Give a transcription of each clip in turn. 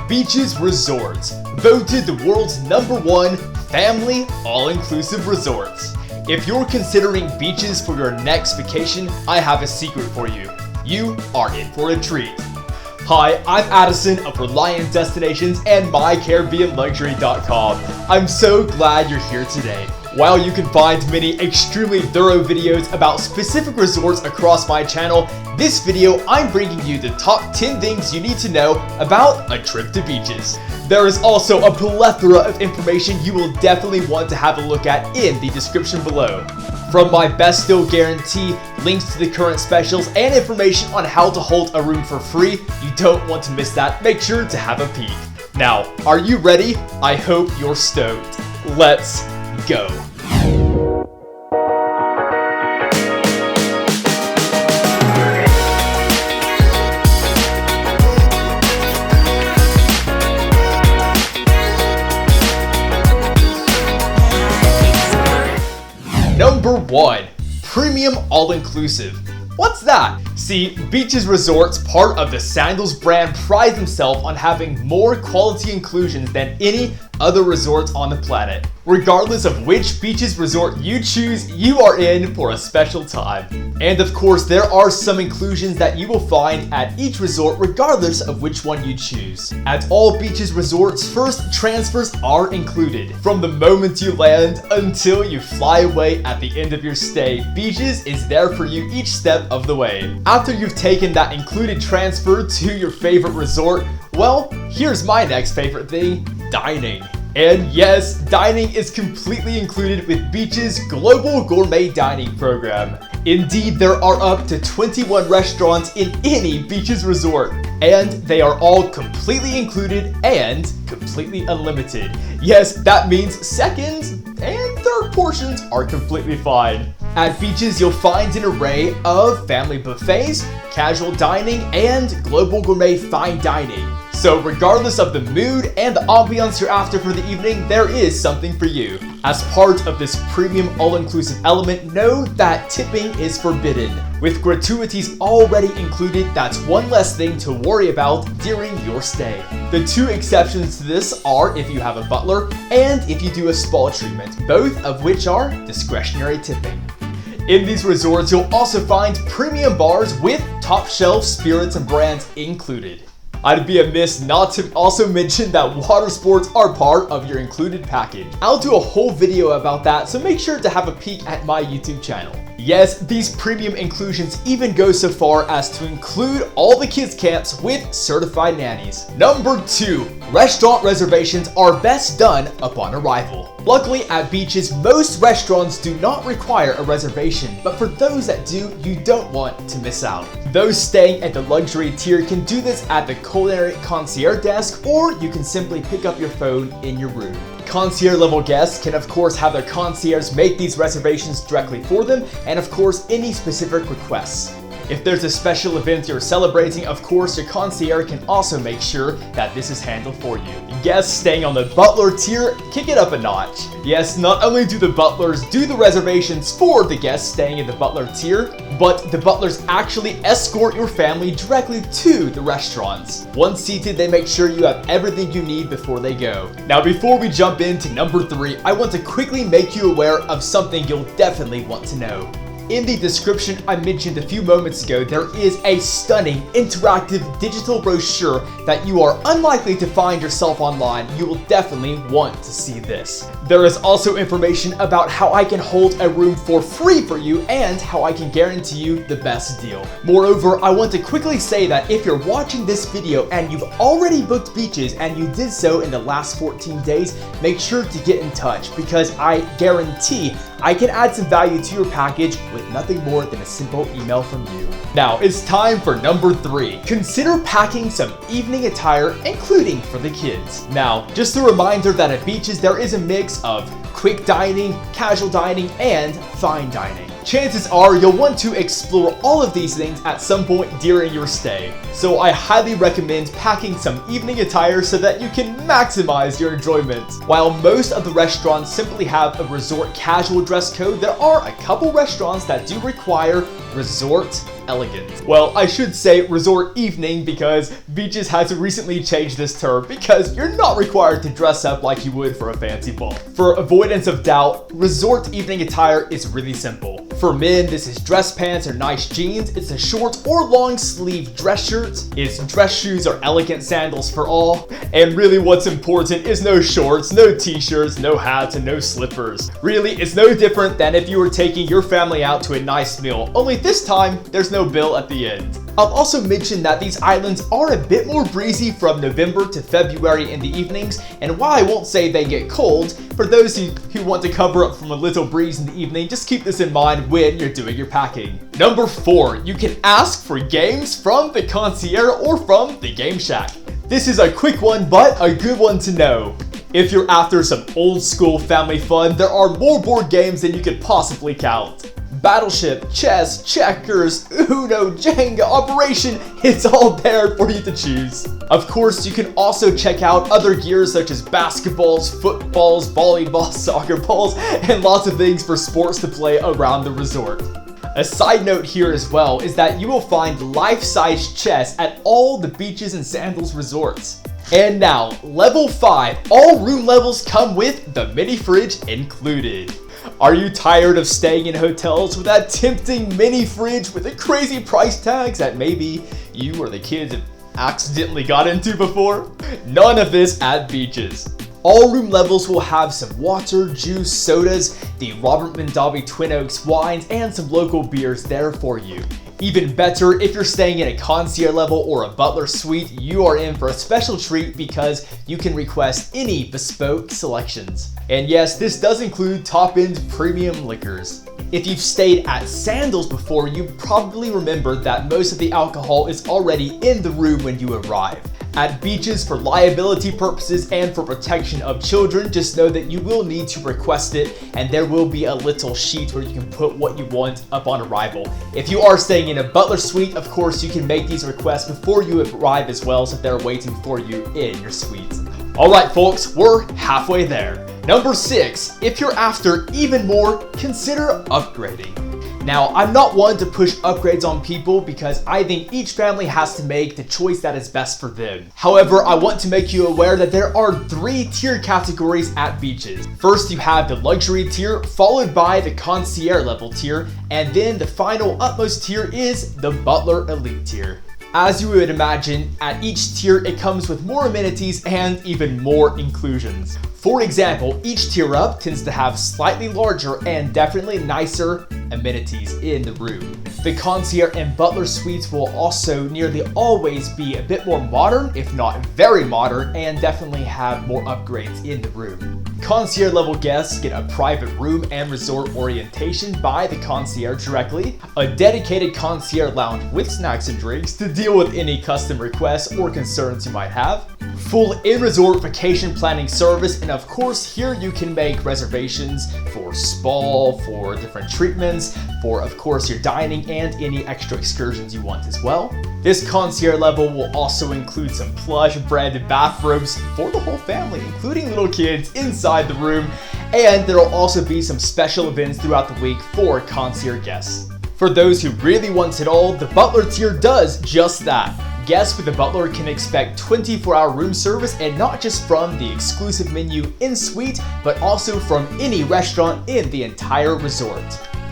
Beaches Resorts, voted the world's #1 family all-inclusive resorts. If you're considering beaches for your next vacation, I have a secret for you. You are in for a treat. Hi, I'm Addison of Reliant Destinations and MyCaribbeanLuxury.com. I'm so glad you're here today. While you can find many extremely thorough videos about specific resorts across my channel, this video I'm bringing you the top 10 things you need to know about a trip to beaches. There is also a plethora of information you will definitely want to have a look at in the description below. From my best deal guarantee, links to the current specials, and information on how to hold a room for free, you don't want to miss that. Make sure to have a peek. Now, are you ready? I hope you're stoked. Let's go. Number 1. Premium All-Inclusive. What's that? See, Beaches Resorts, part of the Sandals brand, pride themselves on having more quality inclusions than any other resorts on the planet. Regardless of which Beaches Resort you choose, you are in for a special time. And of course, there are some inclusions that you will find at each resort regardless of which one you choose. At all Beaches Resorts, first transfers are included. From the moment you land until you fly away at the end of your stay, Beaches is there for you each step of the way. After you've taken that included transfer to your favorite resort, well, here's my next favorite thing, dining. And yes, dining is completely included with Beaches' Global Gourmet Dining program. Indeed, there are up to 21 restaurants in any Beaches resort, and they are all completely included and completely unlimited. Yes, that means second and third portions are completely fine. At Beaches, you'll find an array of family buffets, casual dining, and global gourmet fine dining. So regardless of the mood and the ambiance you're after for the evening, there is something for you. As part of this premium all-inclusive element, know that tipping is forbidden. With gratuities already included, that's one less thing to worry about during your stay. The two exceptions to this are if you have a butler and if you do a spa treatment, both of which are discretionary tipping. In these resorts, you'll also find premium bars with top-shelf spirits and brands included. I'd be amiss not to also mention that water sports are part of your included package. I'll do a whole video about that, so make sure to have a peek at my YouTube channel. Yes, these premium inclusions even go so far as to include all the kids' camps with certified nannies. Number 2. Restaurant reservations are best done upon arrival. Luckily, at Beaches, most restaurants do not require a reservation, but for those that do, you don't want to miss out. Those staying at the luxury tier can do this at the culinary concierge desk, or you can simply pick up your phone in your room. Concierge level guests can of course have their concierge make these reservations directly for them, and of course any specific requests. If there's a special event you're celebrating, of course your concierge can also make sure that this is handled for you. Guests staying on the butler tier, kick it up a notch. Yes, not only do the butlers do the reservations for the guests staying in the butler tier, but the butlers actually escort your family directly to the restaurants. Once seated, they make sure you have everything you need before they go. Now, before we jump into number 3, I want to quickly make you aware of something you'll definitely want to know. In the description I mentioned a few moments ago, there is a stunning interactive digital brochure that you are unlikely to find yourself online. You will definitely want to see this. There is also information about how I can hold a room for free for you and how I can guarantee you the best deal. Moreover, I want to quickly say that if you're watching this video and you've already booked Beaches and you did so in the last 14 days, make sure to get in touch because I guarantee I can add some value to your package with nothing more than a simple email from you. Now, it's time for number 3. Consider packing some evening attire, including for the kids. Now, just a reminder that at Beaches there is a mix of quick dining, casual dining, and fine dining. Chances are you'll want to explore all of these things at some point during your stay. So I highly recommend packing some evening attire so that you can maximize your enjoyment. While most of the restaurants simply have a resort casual dress code, there are a couple restaurants that do require resort elegant. Well, I should say resort evening because Beaches has recently changed this term because you're not required to dress up like you would for a fancy ball. For avoidance of doubt, resort evening attire is really simple. For men, this is dress pants or nice jeans, it's a short or long sleeve dress shirt, it's dress shoes or elegant sandals for all, and really what's important is no shorts, no t-shirts, no hats, and no slippers. Really, it's no different than if you were taking your family out to a nice meal, only this time, there's no bill at the end. I'll also mention that these islands are a bit more breezy from November to February in the evenings, and while I won't say they get cold, for those who want to cover up from a little breeze in the evening, just keep this in mind when you're doing your packing. Number 4, you can ask for games from the concierge or from the game shack. This is a quick one, but a good one to know. If you're after some old school family fun, there are more board games than you could possibly count. Battleship, chess, checkers, Uno, Jenga, Operation, it's all there for you to choose. Of course, you can also check out other gears such as basketballs, footballs, volleyballs, soccer balls, and lots of things for sports to play around the resort. A side note here as well is that you will find life-size chess at all the Beaches and Sandals resorts. And now, level 5, all room levels come with the mini fridge included. Are you tired of staying in hotels with that tempting mini fridge with the crazy price tags that maybe you or the kids have accidentally got into before? None of this at Beaches. All room levels will have some water, juice, sodas, the Robert Mondavi Twin Oaks wines, and some local beers there for you. Even better, if you're staying in a concierge level or a butler suite, you are in for a special treat because you can request any bespoke selections. And yes, this does include top-end premium liquors. If you've stayed at Sandals before, you probably remember that most of the alcohol is already in the room when you arrive. At Beaches, for liability purposes and for protection of children, just know that you will need to request it, and there will be a little sheet where you can put what you want upon arrival. If you are staying in a butler suite, of course, you can make these requests before you arrive as well, so they're waiting for you in your suite. Alright folks, we're halfway there. Number 6, if you're after even more, consider upgrading. Now, I'm not one to push upgrades on people because I think each family has to make the choice that is best for them. However, I want to make you aware that there are 3 tier categories at Beaches. First, you have the luxury tier, followed by the concierge level tier, and then the final utmost tier is the butler elite tier. As you would imagine, at each tier it comes with more amenities and even more inclusions. For example, each tier up tends to have slightly larger and definitely nicer amenities in the room. The concierge and butler suites will also nearly always be a bit more modern, if not very modern, and definitely have more upgrades in the room. Concierge level guests get a private room and resort orientation by the concierge directly, a dedicated concierge lounge with snacks and drinks to deal with any custom requests or concerns you might have, full in-resort vacation planning service, and of course here you can make reservations for spa, for different treatments, for of course your dining and any extra excursions you want as well. This concierge level will also include some plush branded bathrobes for the whole family, including little kids inside the room, and there will also be some special events throughout the week for concierge guests. For those who really want it all, the butler tier does just that. Guests with a butler can expect 24-hour room service, and not just from the exclusive menu in suite, but also from any restaurant in the entire resort.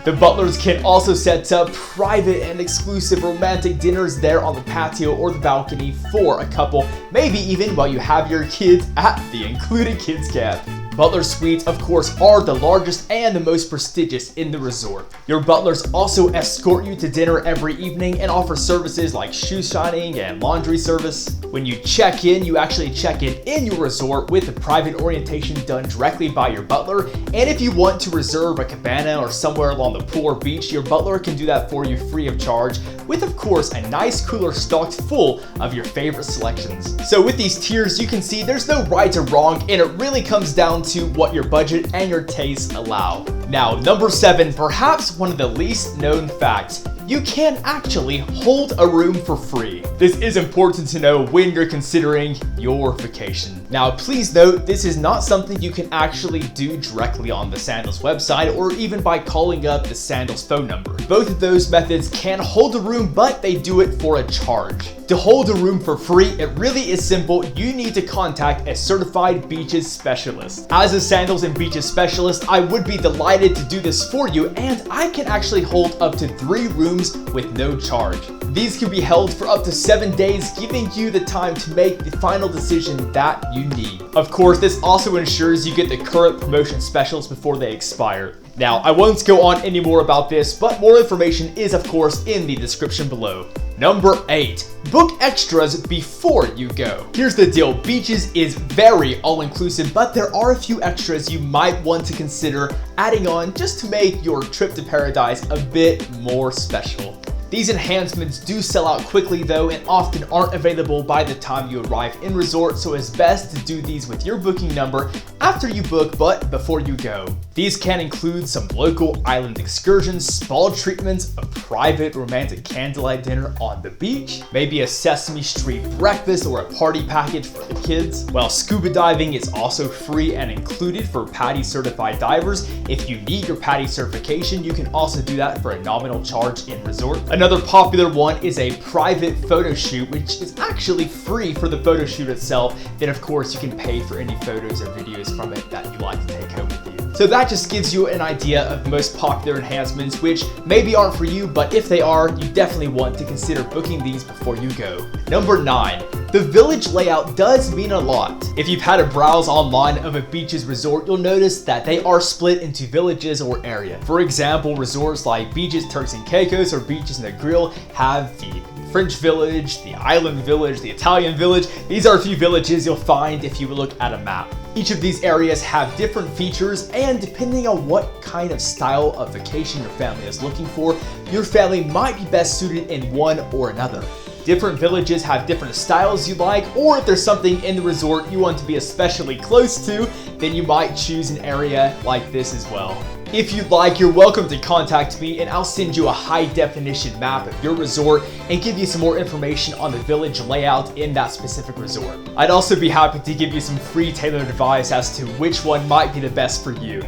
The butlers can also set up private and exclusive romantic dinners there on the patio or the balcony for a couple, maybe even while you have your kids at the included kids camp. Butler suites, of course, are the largest and the most prestigious in the resort. Your butlers also escort you to dinner every evening and offer services like shoe shining and laundry service. When you check in, you actually check in your resort with a private orientation done directly by your butler. And if you want to reserve a cabana or somewhere along the pool or beach, your butler can do that for you free of charge, with of course a nice cooler stocked full of your favorite selections. So with these tiers, you can see there's no right or wrong, and it really comes down to what your budget and your tastes allow. Now, number 7, perhaps one of the least known facts. you can actually hold a room for free. This is important to know when you're considering your vacation. Now, please note, this is not something you can actually do directly on the Sandals website or even by calling up the Sandals phone number. Both of those methods can hold a room, but they do it for a charge. To hold a room for free, it really is simple. You need to contact a certified beaches specialist. As a Sandals and beaches specialist, I would be delighted to do this for you, and I can actually hold up to 3 rooms with no charge. These can be held for up to 7 days, giving you the time to make the final decision that you need. Of course, this also ensures you get the current promotion specials before they expire. Now, I won't go on any more about this, but more information is of course in the description below. Number 8, book extras before you go. Here's the deal, Beaches is very all-inclusive, but there are a few extras you might want to consider adding on just to make your trip to paradise a bit more special. These enhancements do sell out quickly though, and often aren't available by the time you arrive in resort, so it's best to do these with your booking number after you book but before you go. These can include some local island excursions, spa treatments, a private romantic candlelight dinner on the beach, maybe a Sesame Street breakfast or a party package for the kids. While scuba diving is also free and included for PADI certified divers. If you need your PADI certification, you can also do that for a nominal charge in resort. Another popular one is a private photo shoot, which is actually free for the photo shoot itself. Then of course you can pay for any photos or videos from it that you like to take home with you. So that just gives you an idea of the most popular enhancements, which maybe aren't for you, but if they are, you definitely want to consider booking these before you go. Number 9. The village layout does mean a lot. If you've had a browse online of a beaches resort, you'll notice that they are split into villages or area. For example, resorts like Beaches Turks and Caicos or Beaches Negril have the French village, the island village, the Italian village. These are a few villages you'll find if you look at a map. Each of these areas have different features, and depending on what kind of style of vacation your family is looking for, your family might be best suited in one or another. Different villages have different styles you like, or if there's something in the resort you want to be especially close to, then you might choose an area like this as well. If you'd like, you're welcome to contact me and I'll send you a high-definition map of your resort and give you some more information on the village layout in that specific resort. I'd also be happy to give you some free tailored advice as to which one might be the best for you.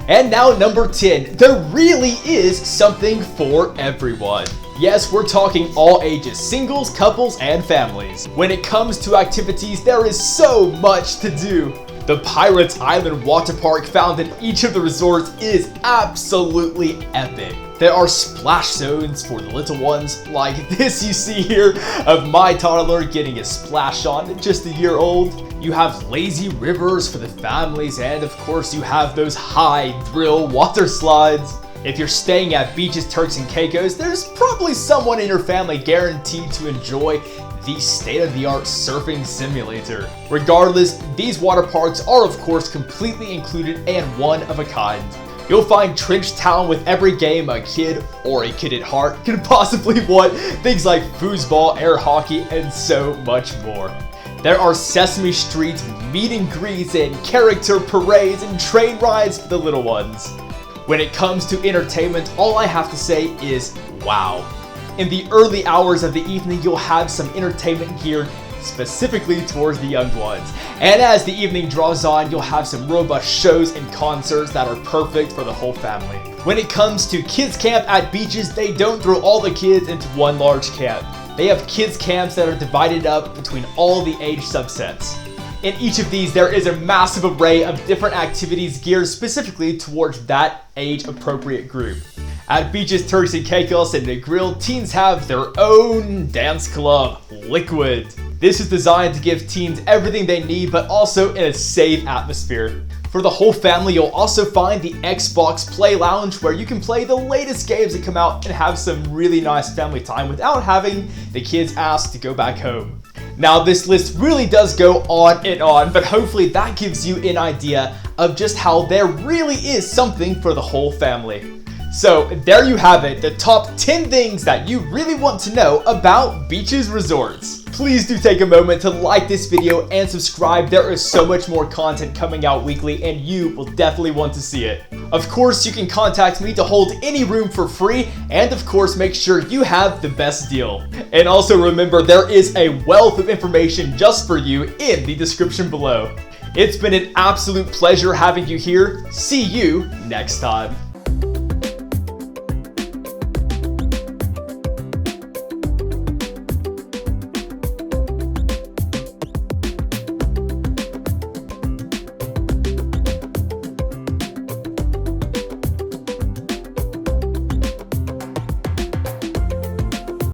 And now number 10, there really is something for everyone. Yes, we're talking all ages, singles, couples, and families. When it comes to activities, there is so much to do. The Pirates Island water park found in each of the resorts is absolutely epic. There are splash zones for the little ones, like this you see here of my toddler getting a splash on at just a year old. You have lazy rivers for the families, and of course you have those high thrill water slides. If you're staying at Beaches Turks and Caicos, there's probably someone in your family guaranteed to enjoy the state-of-the-art surfing simulator. Regardless, these water parks are of course completely included and one of a kind. You'll find Trench Town with every game a kid or a kid at heart could possibly want, things like foosball, air hockey, and so much more. There are Sesame Street meet and greets and character parades and train rides for the little ones. When it comes to entertainment, all I have to say is wow. In the early hours of the evening, you'll have some entertainment geared specifically towards the young ones. And as the evening draws on, you'll have some robust shows and concerts that are perfect for the whole family. When it comes to kids camp at Beaches, they don't throw all the kids into one large camp. They have kids camps that are divided up between all the age subsets. In each of these, there is a massive array of different activities geared specifically towards that age-appropriate group. At Beaches Turks and Caicos and Negril, teens have their own dance club, Liquid. This is designed to give teens everything they need, but also in a safe atmosphere. For the whole family, you'll also find the Xbox Play Lounge, where you can play the latest games that come out and have some really nice family time without having the kids ask to go back home. Now, this list really does go on and on, but hopefully that gives you an idea of just how there really is something for the whole family. So there you have it, the top 10 things that you really want to know about Beaches Resorts. Please do take a moment to like this video and subscribe. There is so much more content coming out weekly and you will definitely want to see it. Of course, you can contact me to hold any room for free, and of course make sure you have the best deal. And also remember, there is a wealth of information just for you in the description below. It's been an absolute pleasure having you here. See you next time.